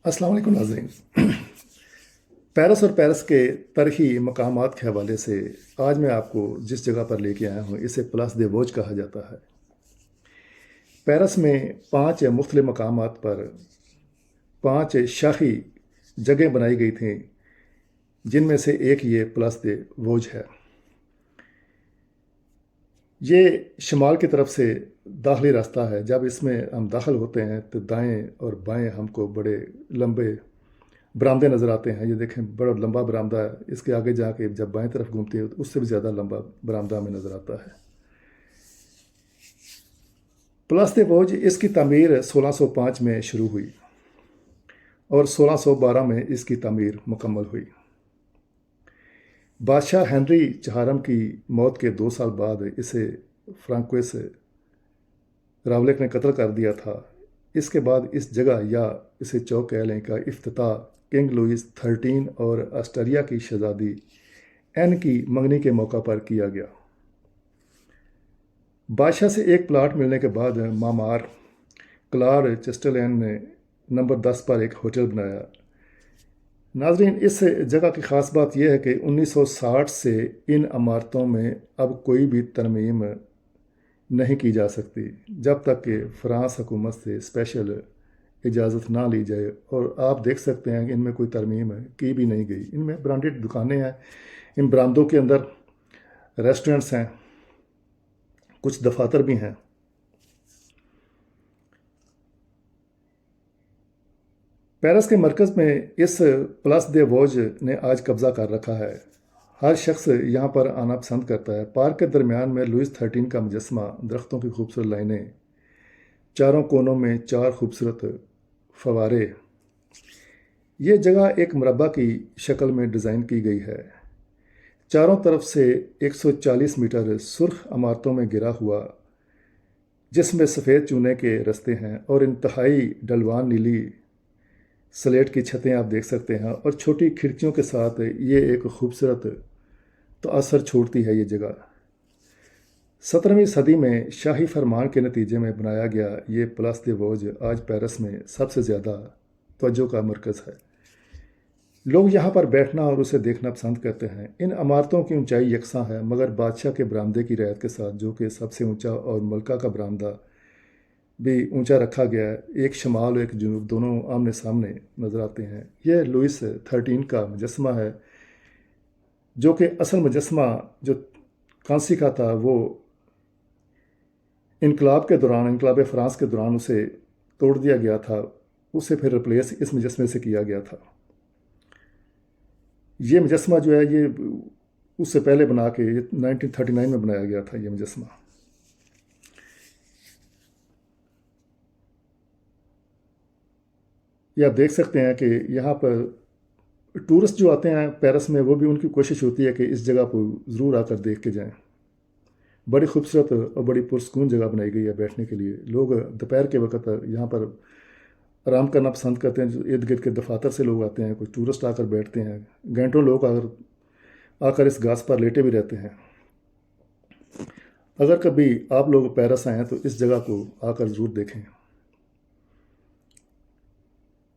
अस्सलाम वालेकुम नाज़रीन। पेरिस और पेरिस के तरीख़ी मकामात के हवाले से आज मैं आपको जिस जगह पर लेके आया हूँ इसे प्लास दे वोज कहा जाता है। पेरिस में 5 मुख्तलिफ मकामात पर 5 शाही जगह बनाई गई थी, जिनमें से एक ये प्लास दे वोज है। ये शमाल की तरफ से दाखिली रास्ता है। जब इसमें हम दाखिल होते हैं तो दाएं और बाएं हमको बड़े लंबे बरामदे नज़र आते हैं। ये देखें, बड़ा लंबा बरामदा है। इसके आगे जाके जब बाएं तरफ घूमते हैं तो उससे भी ज़्यादा लंबा बरामदा हमें नज़र आता है। प्लास दे वोज इसकी तामीर 1605 में शुरू हुई और 1612 में इसकी तामीर मुकम्मल हुई। बादशाह हेनरी चहारम की मौत के 2 साल बाद इसे फ्रांकोइस रावलेक ने कत्ल कर दिया था। इसके बाद इस जगह, या इसे चौक कह लें, का इफ्तिताह किंग लुइस 13 और ऑस्ट्रिया की शहजादी एन की मंगनी के मौका पर किया गया। बादशाह से एक प्लाट मिलने के बाद मामार क्लार चेस्टरलैंड ने नंबर 10 पर एक होटल बनाया। नाजरीन, इस जगह की ख़ास बात यह है कि 1960 से इन इमारतों में अब कोई भी तरमीम नहीं की जा सकती जब तक कि फ़्रांस हुकूमत से स्पेशल इजाज़त ना ली जाए। और आप देख सकते हैं कि इनमें कोई तरमीम की भी नहीं गई। इनमें ब्रांडेड दुकानें हैं, इन बरामदों के अंदर रेस्टोरेंट्स हैं, कुछ दफातर भी हैं। पेरिस के मरकज़ में इस प्लास दे वोज ने आज कब्ज़ा कर रखा है। हर शख्स यहाँ पर आना पसंद करता है। पार्क के दरमियान में लुइस 13 का मुजस्मा, दरख्तों की खूबसूरत लाइनें, चारों कोनों में 4 खूबसूरत फवारे। ये जगह एक मुरब्बा की शक्ल में डिज़ाइन की गई है। चारों तरफ से 140 मीटर सुर्ख इमारतों में घिरा हुआ, जिसमें सफ़ेद चूने के रस्ते हैं और इंतहाई ढलवान नीली स्लेट की छतें आप देख सकते हैं। और छोटी खिड़कियों के साथ ये एक खूबसूरत तो असर छोड़ती है। ये जगह 17वीं सदी में शाही फरमान के नतीजे में बनाया गया ये प्लास दे वोज आज पेरिस में सबसे ज़्यादा तवज्जो का मरकज़ है। लोग यहाँ पर बैठना और उसे देखना पसंद करते हैं। इन इमारतों की ऊंचाई यकसा है, मगर बादशाह के बरामदे की रियायत के साथ, जो कि सबसे ऊंचा, और मलका का बरामदा भी ऊंचा रखा गया है। एक शमाल और एक जनूब दोनों आमने सामने नज़र आते हैं। यह लुइस 13 का मुजस्मा है, जो कि असल मुजस्मा जो कांसी का था वो इनकलाब के दौरान, इनकलाब फ़्रांस के दौरान उसे तोड़ दिया गया था। उसे फिर रिप्लेस इस मुजस्मे से किया गया था। ये मुजस्मा जो है ये उससे पहले बना के 1939 में बनाया गया था ये मुजस्मा। ये आप देख सकते हैं कि यहाँ पर टूरिस्ट जो आते हैं पेरिस में, वो भी उनकी कोशिश होती है कि इस जगह को ज़रूर आकर देख के जाएं। बड़ी खूबसूरत और बड़ी पुरस्कून जगह बनाई गई है बैठने के लिए। लोग दोपहर के वक्त यहाँ पर आराम करना पसंद करते हैं। जो इर्द गिर्द के दफातर से लोग आते हैं, कुछ टूरिस्ट आकर बैठते हैं। घंटों लोग आकर इस घास पर लेटे भी रहते हैं। अगर कभी आप लोग पेरिस आएँ तो इस जगह को आकर ज़रूर देखें।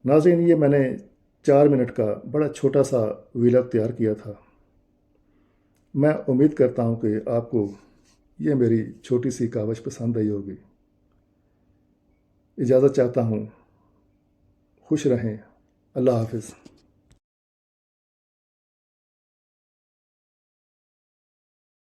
नाज़रीन, ये मैंने 4 मिनट का बड़ा छोटा सा व्लॉग तैयार किया था। मैं उम्मीद करता हूँ कि आपको ये मेरी छोटी सी कावश पसंद आई होगी। इजाज़त चाहता हूँ। खुश रहें। अल्लाह हाफ़िज़।